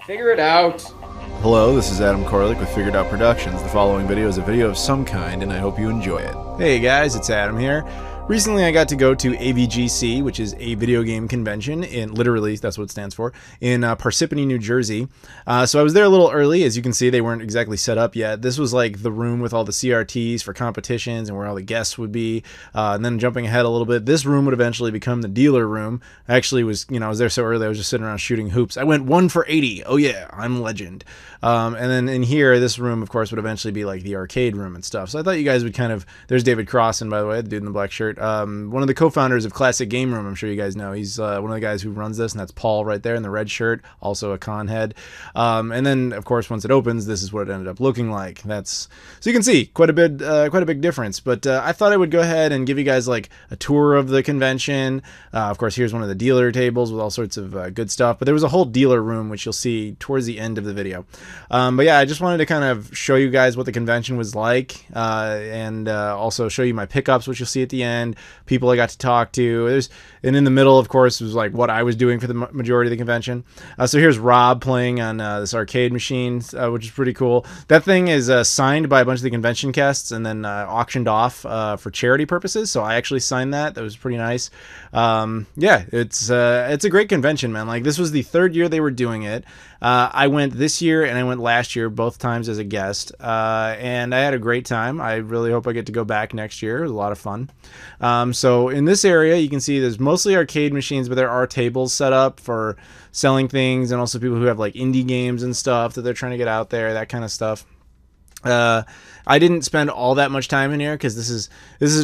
Figure it out. Hello, this is Adam Koralik with Figured Out Productions. The following video is a video of some kind, and I hope you enjoy it. Hey guys, it's Adam here. Recently I got to go to AVGC, which is a video game convention, literally that's what it stands for, in Parsippany, New Jersey. So I was there a little early. As you can see, they weren't exactly set up yet. This was like the room with all the CRTs for competitions and where all the guests would be. And then jumping ahead a little bit, this room would eventually become the dealer room. I actually was, I was there so early, I was just sitting around shooting hoops. I went 1 for 80. Oh yeah, I'm legend. And then in here, this room, of course, would eventually be like the arcade room and stuff. So I thought you guys would kind of, there's David Crossan, by the way, the dude in the black shirt. One of the co-founders of Classic Game Room, I'm sure you guys know. He's one of the guys who runs this, and that's Paul right there in the red shirt, also a con head. And then, of course, once it opens, this is what it ended up looking like. So you can see quite a big difference. But I thought I would go ahead and give you guys like a tour of the convention. Of course, here's one of the dealer tables with all sorts of good stuff. But there was a whole dealer room, which you'll see towards the end of the video. But yeah, I just wanted to kind of show you guys what the convention was like, and also show you my pickups, which you'll see at the end, people I got to talk to. And in the middle, of course, was like what I was doing for the majority of the convention. So here's Rob playing on this arcade machine, which is pretty cool. That thing is signed by a bunch of the convention guests and then auctioned off for charity purposes. So I actually signed that. That was pretty nice. Yeah, it's a great convention, man. Like, this was the 3rd year they were doing it. I went this year and I went last year, both times as a guest, and I had a great time. I really hope I get to go back next year. It was a lot of fun. So in this area, you can see there's mostly arcade machines, but there are tables set up for selling things, and also people who have like indie games and stuff that they're trying to get out there, that kind of stuff. I didn't spend all that much time in here because this is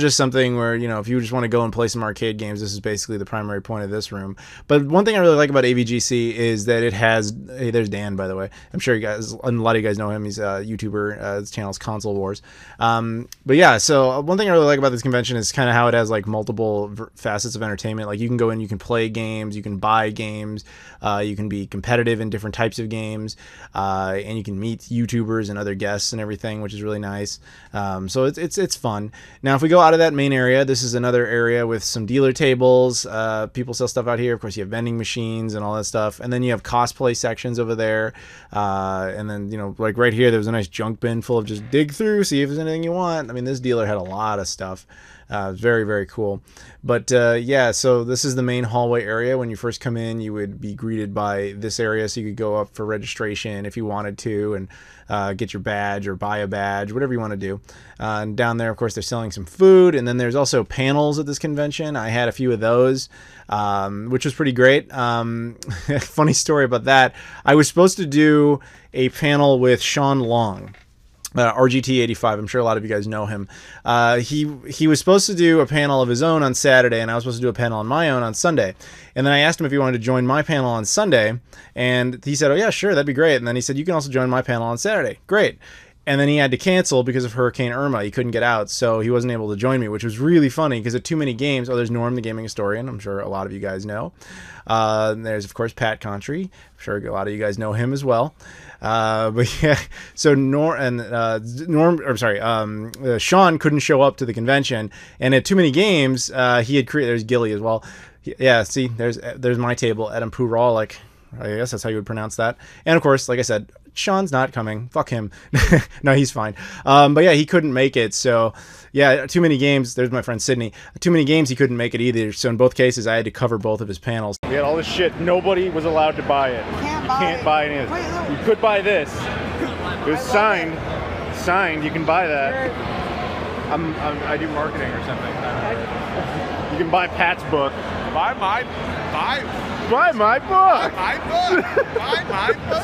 just something where, if you just want to go and play some arcade games, this is basically the primary point of this room. But one thing I really like about AVGC is that it has, hey, there's Dan, by the way. I'm sure you guys, a lot of you guys know him. He's a YouTuber. His channel's Console Wars. But yeah, so one thing I really like about this convention is kind of how it has like multiple facets of entertainment. Like, you can go in, you can play games, you can buy games, you can be competitive in different types of games, and you can meet YouTubers and other guests and everything, which is really nice. So it's fun. Now, if we go out of that main area, this is another area with some dealer tables. People sell stuff out here. Of course, you have vending machines and all that stuff, and then you have cosplay sections over there. And then, like right here, there was a nice junk bin full of just dig through, see if there's anything you want. I mean, this dealer had a lot of stuff. Very, very cool. But yeah, so this is the main hallway area. When you first come in, you would be greeted by this area, so you could go up for registration if you wanted to, and get your badge or buy a badge, whatever you want to do. And down there, of course, they're selling some food, and then there's also panels at this convention. I had a few of those, which was pretty great. Funny story about that. I was supposed to do a panel with Sean Long. RGT85, I'm sure a lot of you guys know him. He was supposed to do a panel of his own on Saturday, and I was supposed to do a panel on my own on Sunday. And then I asked him if he wanted to join my panel on Sunday, and he said, oh yeah, sure, that'd be great. And then he said, you can also join my panel on Saturday. Great. And then he had to cancel because of Hurricane Irma. He couldn't get out, so he wasn't able to join me, which was really funny because at Too Many Games, there's Norm, the gaming historian. I'm sure a lot of you guys know. There's, of course, Pat Contry. I'm sure a lot of you guys know him as well. But yeah, so Sean couldn't show up to the convention, and at Too Many Games, he had created. There's Gilly as well. Yeah, see, there's my table, Adam Koralik. I guess that's how you would pronounce that. And of course, like I said, Sean's not coming. Fuck him. No, he's fine. But yeah, he couldn't make it. So yeah, Too Many Games. There's my friend Sydney. Too Many Games, he couldn't make it either. So in both cases, I had to cover both of his panels. We had all this shit. Nobody was allowed to buy it. You can't buy any of this. You could buy this. It was signed. Signed. You can buy that. I do marketing or something. You can buy Pat's book. Buy my book. Buy my book. Buy my book.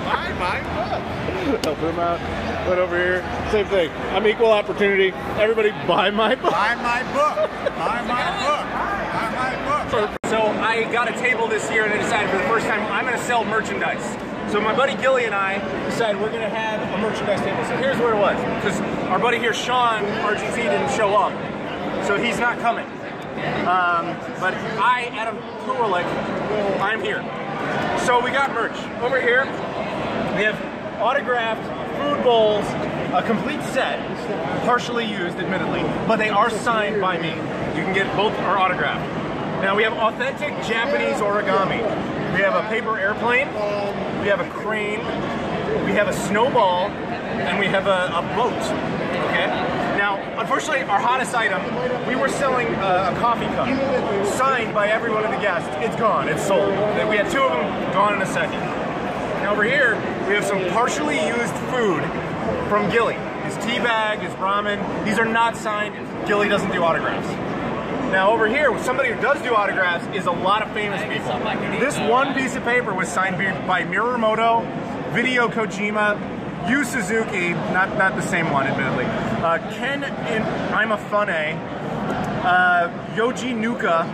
Buy my book. I'll put them out. Put over here. Same thing. I'm equal opportunity. Everybody buy my book. Buy my book. Buy my book. Buy my book. So I got a table this year, and I decided for the first time I'm going to sell merchandise. So my buddy Gilly and I decided we're going to have a merchandise table. So here's what it was. Because our buddy here, Sean, RGT, didn't show up. So he's not coming. But I, Adam Koralik, I'm here. So we got merch. Over here, we have autographed food bowls, a complete set, partially used, admittedly, but they are signed by me. You can get both are autographed. Now we have authentic Japanese origami. We have a paper airplane, we have a crane, we have a snowball, and we have a boat, okay? Now, unfortunately, our hottest item, we were selling a coffee cup signed by every one of the guests. It's gone, it's sold. We had 2 of them, gone in a second. Now over here, we have some partially used food from Gilly. His tea bag, his ramen, these are not signed. Gilly doesn't do autographs. Now over here, somebody who does do autographs is a lot of famous people. This one piece of paper was signed by Mirumoto, Hideo Kojima, Yu Suzuki, not the same one admittedly, Ken Imafune, Yoji Nuka,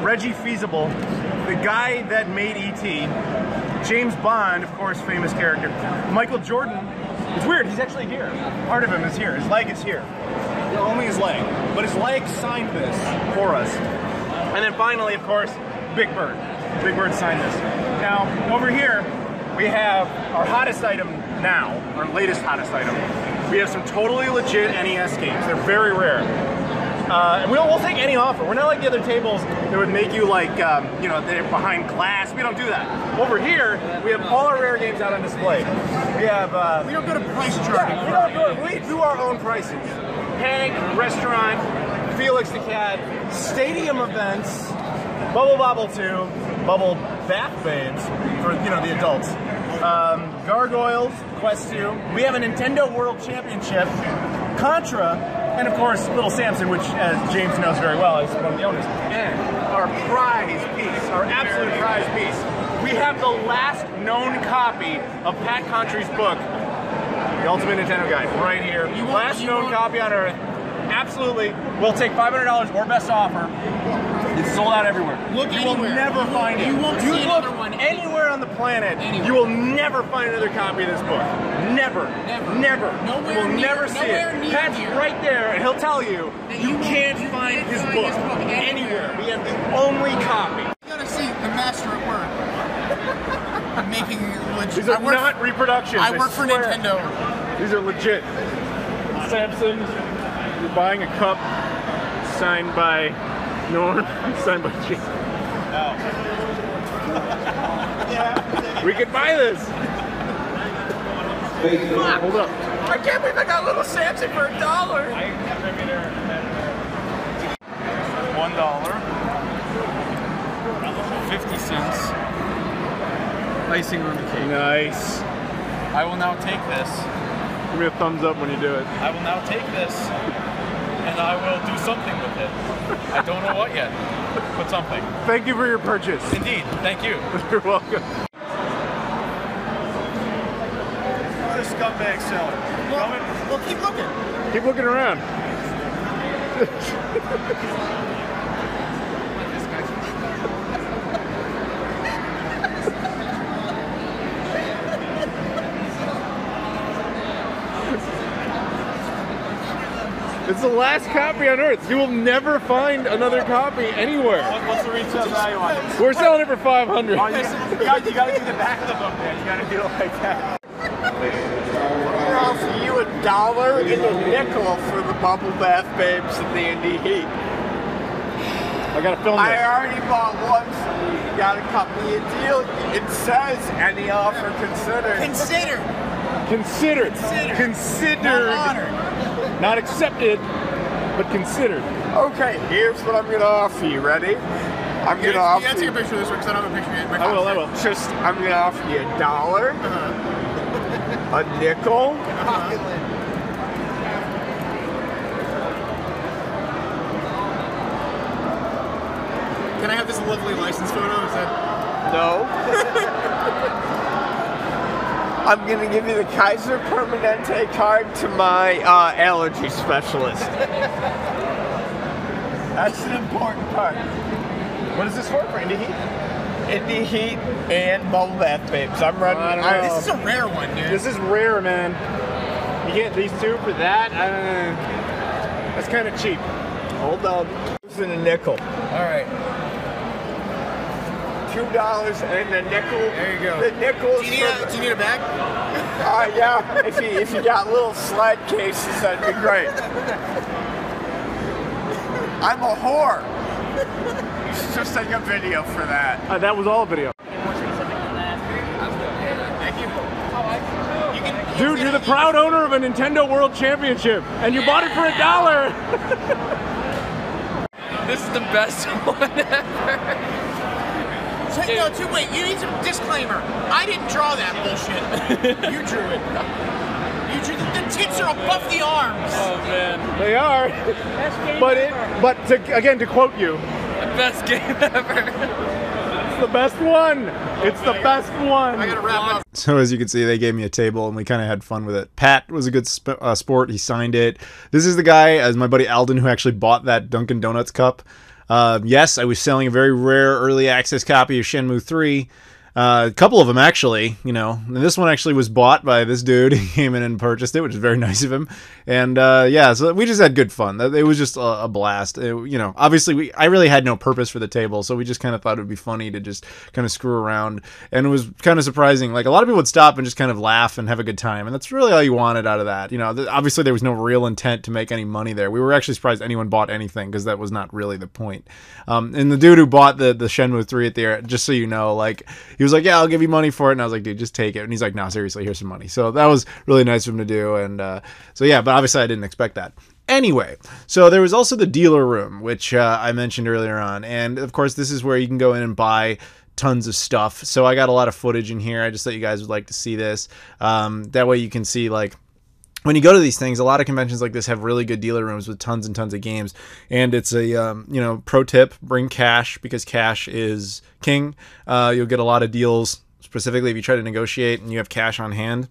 Reggie Feasible, the guy that made E.T., James Bond, of course, famous character, Michael Jordan. It's weird, he's actually here. Part of him is here, his leg is here. Only his leg, but his leg signed this for us. And then finally, of course, Big Bird. Big Bird signed this. Now, over here, we have our hottest item now, our latest hottest item. We have some totally legit NES games. They're very rare. And we'll take any offer. We're not like the other tables that would make you like, you know, they're behind glass. We don't do that. Over here, we have all our rare games out on display. We have... we don't go to price charting. We do our own prices. Peg, restaurant, Felix the Cat, stadium events, Bubble Bobble 2, Bubble Bath Babes for, you know, the adults. Gargoyles, Quest 2. We have a Nintendo World Championship, Contra, and of course, Little Samson, which, as James knows very well, is one of the owners. And our prize piece, our absolute prize piece. We have the last known copy of Pat Contry's book, The Ultimate Nintendo Guide, right here. Last known copy on Earth. Absolutely. We'll take $500 or best offer. It's sold out everywhere. Look you anywhere. will never find it. You won't see another one anywhere on the planet. Anywhere. You will never find another copy of this book. Never. Never. You will never see it. Pat's right there, and he'll tell you you can't find his book anywhere. We have the only copy. You gotta see the master at work. I'm making legit. These are not reproductions. I work for Nintendo. These are legit. Samson, you're buying a cup signed by Norm, signed by Jim. No. Yeah. We could buy this. Hold up. I can't believe I got Little Samson for $1. $1. $0.50. Icing on the cake. Nice. I will now take this. Give me a thumbs up when you do it. I will now take this, and I will do something with it. I don't know what yet, but something. Thank you for your purchase. Indeed, thank you. You're welcome. What a scumbag seller. Well, keep looking. Keep looking around. It's the last copy on Earth. You will never find another copy anywhere. What's the retail value on it? We're selling it for $500. Oh, you gotta do the back of the book, man. You gotta do it like that. I'll offer you $1 and a nickel for the Bubble Bath Babes and the Indie Heat. I gotta film this. I already bought one, so you gotta cut me a deal. It says any offer considered. Consider. Considered. Considered. Not honored. Not accepted, but considered. Okay, here's what I'm gonna offer you. Ready? I'm gonna offer You gotta take you. a picture of this one because I don't have a picture yet. I will. Just, I'm gonna offer you $1, a nickel, Can I have this lovely license photo? Is that... No. I'm gonna give you the Kaiser Permanente card to my allergy specialist. That's an important part. What is this for Indie Heat? Indie Heat and Bubble Bath Babes. I'm running. I don't know. This is a rare one, dude. This is rare, man. You get these two for that? That's kind of cheap. Hold on. It's in a nickel. All right. $2 and the nickel. There you go. The nickel is Do you need a bag? yeah. If you got little slide cases, that'd be great. I'm a whore. should just take a video for that. That was all a video. Dude, you're the proud owner of a Nintendo World Championship, and you bought it for $1. This is the best one ever. No, wait, you need some disclaimer. I didn't draw that bullshit. You drew it. You drew the tits are above the arms. Oh man. They are. Again, to quote you, The best game ever. it's the best one. It's the best one. I gotta wrap up. So as you can see, they gave me a table and we kind of had fun with it. Pat was a good sport. He signed it. This is the guy, as my buddy Alden, who actually bought that Dunkin' Donuts cup. Yes, I was selling a very rare early access copy of Shenmue 3. A couple of them, actually, you know. And this one actually was bought by this dude. He came in and purchased it, which is very nice of him. And, yeah, so we just had good fun. It was just a blast. You know, obviously, I really had no purpose for the table, so we just kind of thought it would be funny to just kind of screw around. And it was kind of surprising. Like, a lot of people would stop and just kind of laugh and have a good time. And that's really all you wanted out of that. You know, obviously, there was no real intent to make any money there. We were actually surprised anyone bought anything, because that was not really the point. And the dude who bought the Shenmue 3 at the just so you know, like, he was like, yeah, I'll give you money for it. And I was like, dude, just take it. And he's like, no, seriously, here's some money. So that was really nice of him to do. And so, yeah, but obviously I didn't expect that. Anyway, so there was also the dealer room, which I mentioned earlier on. And, of course, this is where you can go in and buy tons of stuff. So I got a lot of footage in here. I just thought you guys would like to see this. That way you can see, like, when you go to these things, a lot of conventions like this have really good dealer rooms with tons and tons of games. And it's a, you know, pro tip, bring cash, because cash is king. You'll get a lot of deals, specifically if you try to negotiate and you have cash on hand.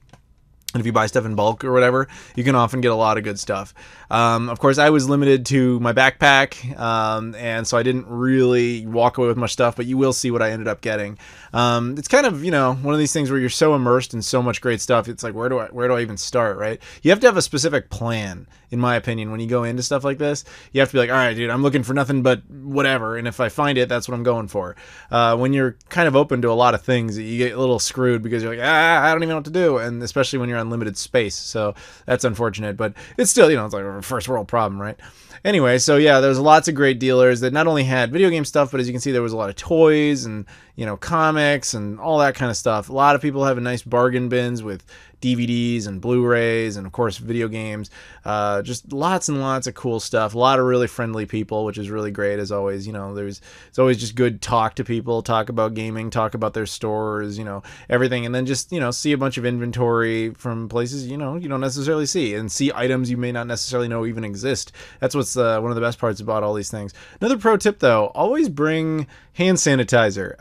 And if you buy stuff in bulk or whatever, you can often get a lot of good stuff. Of course, I was limited to my backpack, and so I didn't really walk away with much stuff, but you will see what I ended up getting. It's kind of, you know, one of these things where you're so immersed in so much great stuff, it's like, where do I even start, right? You have to have a specific plan, in my opinion, when you go into stuff like this. You have to be like, all right, dude, I'm looking for nothing but whatever, and if I find it, that's what I'm going for. When you're kind of open to a lot of things, you get a little screwed because you're like, I don't even know what to do, and especially when you're on limited space, so that's unfortunate, but it's still, you know, it's like a first world problem, right? Anyway, so yeah, there's lots of great dealers that not only had video game stuff, but as you can see, there was a lot of toys and, you know, comics and all that kind of stuff. A lot of people have nice bargain bins with DVDs and Blu-rays and, of course, video games. Just lots and lots of cool stuff. A lot of really friendly people, which is really great, as always. You know, it's always just good to talk to people, talk about gaming, talk about their stores, you know, everything. And then just, you know, see a bunch of inventory from places, you know, you don't necessarily see, and see items you may not necessarily know even exist. That's what's one of the best parts about all these things. Another pro tip, though, always bring hand sanitizer.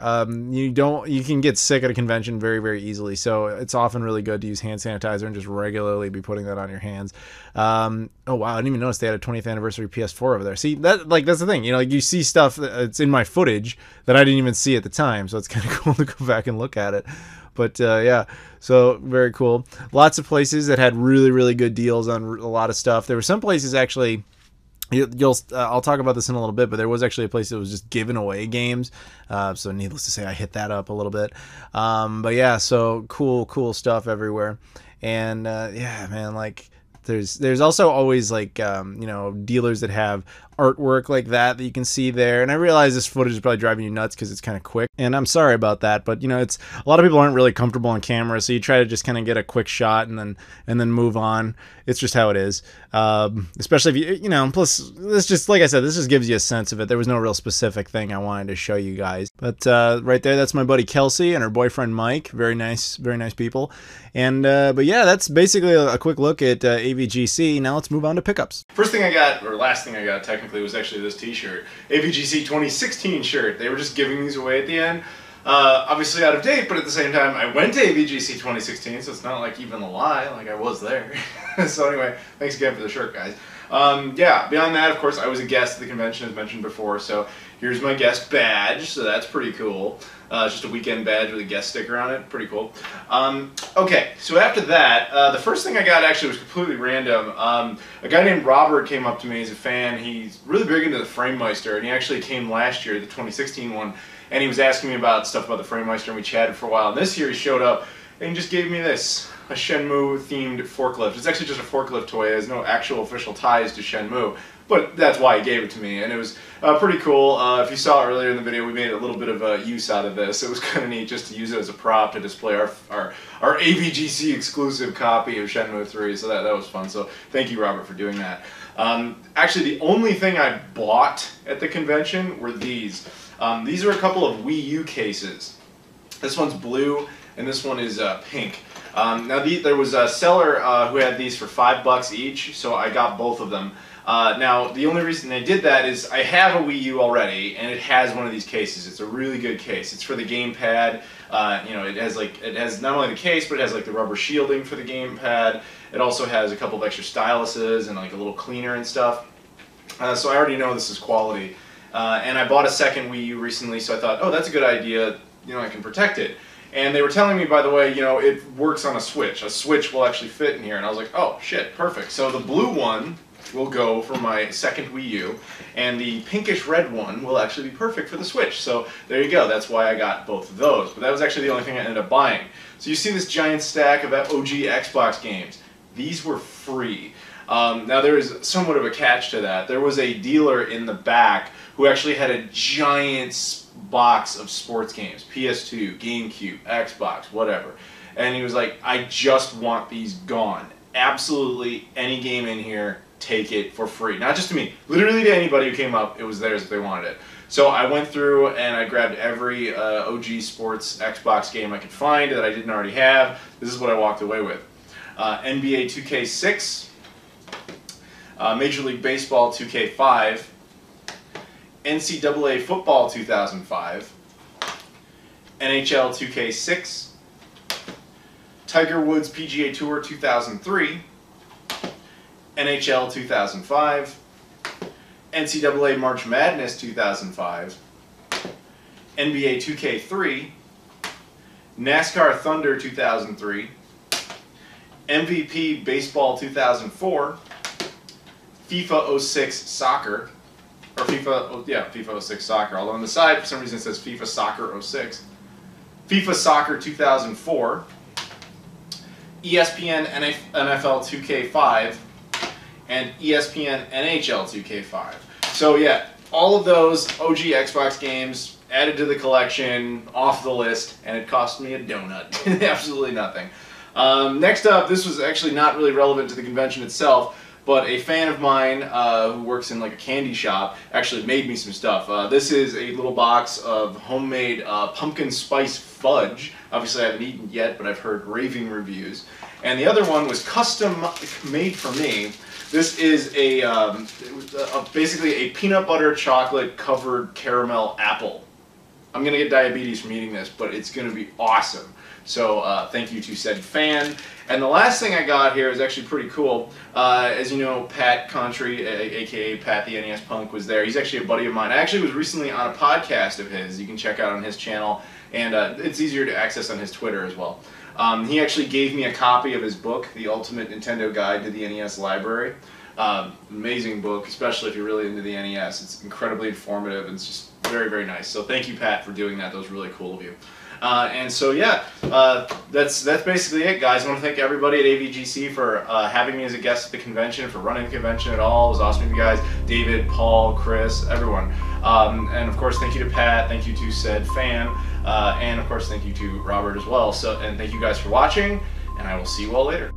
You can get sick at a convention very, very easily, so it's often really good to use hand sanitizer and just regularly be putting that on your hands. Oh wow, I didn't even notice they had a 20th anniversary PS4 over there. See, that's the thing, you know, like, you see stuff that's in my footage that I didn't even see at the time, so it's kind of cool to go back and look at it. But yeah, so very cool. Lots of places that had really, really good deals on a lot of stuff. There were some places actually. I'll talk about this in a little bit, but there was actually a place that was just giving away games, so needless to say, I hit that up a little bit. But yeah, so cool stuff everywhere, and yeah, man, like, there's also always, like, you know, dealers that have artwork like that you can see there. And I realize this footage is probably driving you nuts because it's kind of quick, and I'm sorry about that, but, you know, it's a lot of people aren't really comfortable on camera, so you try to just kind of get a quick shot and then move on. It's just how it is. Especially if you know, plus this just, like I said, this just gives you a sense of it. There was no real specific thing I wanted to show you guys, but right there, that's my buddy Kelsey and her boyfriend Mike. Very nice people. And but yeah, that's basically a quick look at AVGC. Now let's move on to pickups. First thing I got, or last thing I got technically, was actually this t-shirt. AVGC 2016 shirt. They were just giving these away at the end. Obviously out of date, but at the same time, I went to AVGC 2016, so it's not like even a lie, like I was there. So anyway, thanks again for the shirt, guys. Yeah, beyond that, of course, I was a guest at the convention, as mentioned before, so here's my guest badge, so that's pretty cool. It's just a weekend badge with a guest sticker on it. Pretty cool. Okay, so after that, the first thing I got actually was completely random. A guy named Robert came up to me as a fan. He's really big into the Framemeister, and he actually came last year, the 2016 one, and he was asking me about stuff about the Framemeister, and we chatted for a while. And this year he showed up, and he just gave me this, a Shenmue-themed forklift. It's actually just a forklift toy. It has no actual official ties to Shenmue, but that's why he gave it to me, and it was pretty cool. If you saw earlier in the video, we made a little bit of use out of this. It was kind of neat just to use it as a prop to display our AVGC exclusive copy of Shenmue 3, so that was fun. So thank you, Robert, for doing that. Actually, the only thing I bought at the convention were these. These are a couple of Wii U cases. This one's blue, and this one is pink. Now there was a seller who had these for $5 each, so I got both of them. Now the only reason I did that is I have a Wii U already, and it has one of these cases. It's a really good case. It's for the gamepad. You know, it has not only the case, but it has like the rubber shielding for the gamepad. It also has a couple of extra styluses and like a little cleaner and stuff. So I already know this is quality. And I bought a second Wii U recently, so I thought, oh, that's a good idea. You know, I can protect it. And they were telling me, by the way, you know, it works on a Switch. A Switch will actually fit in here. And I was like, oh, shit, perfect. So the blue one will go for my second Wii U, and the pinkish red one will actually be perfect for the Switch. So there you go. That's why I got both of those. But that was actually the only thing I ended up buying. So you see this giant stack of OG Xbox games. These were free. Now there is somewhat of a catch to that. There was a dealer in the back who actually had a giant box of sports games, PS2, GameCube, Xbox, whatever. And he was like, I just want these gone. Absolutely any game in here, take it for free. Not just to me, literally to anybody who came up, it was theirs if they wanted it. So I went through and I grabbed every OG sports Xbox game I could find that I didn't already have. This is what I walked away with. NBA 2K6, Major League Baseball 2K5, NCAA Football 2005, NHL 2K6, Tiger Woods PGA Tour 2003, NHL 2005, NCAA March Madness 2005, NBA 2K3, NASCAR Thunder 2003, MVP Baseball 2004, FIFA 06 Soccer, or FIFA 06 Soccer, although on the side for some reason it says FIFA Soccer 06, FIFA Soccer 2004, ESPN NFL 2K5, and ESPN NHL 2K5. So yeah, all of those OG Xbox games added to the collection, off the list, and it cost me a donut. Absolutely nothing. Next up, this was actually not really relevant to the convention itself, but a fan of mine who works in like a candy shop actually made me some stuff. This is a little box of homemade pumpkin spice fudge. Obviously I haven't eaten yet, but I've heard raving reviews. And the other one was custom made for me. This is basically a peanut butter chocolate covered caramel apple. I'm going to get diabetes from eating this, but it's going to be awesome. So thank you to said fan. And the last thing I got here is actually pretty cool. As you know, Pat Contry, aka Pat the NES Punk, was there. He's actually a buddy of mine. I actually was recently on a podcast of his. You can check out on his channel, and it's easier to access on his Twitter as well. He actually gave me a copy of his book, The Ultimate Nintendo Guide to the NES Library. Amazing book, especially if you're really into the NES. It's incredibly informative, and it's just very, very nice. So thank you, Pat, for doing that. That was really cool of you. And so yeah, that's basically it, guys. I want to thank everybody at AVGC for having me as a guest at the convention, for running the convention at all. It was awesome of you guys. David, Paul, Chris, everyone. And of course, thank you to Pat. Thank you to said fan. And of course, thank you to Robert as well. So, and thank you guys for watching, and I will see you all later.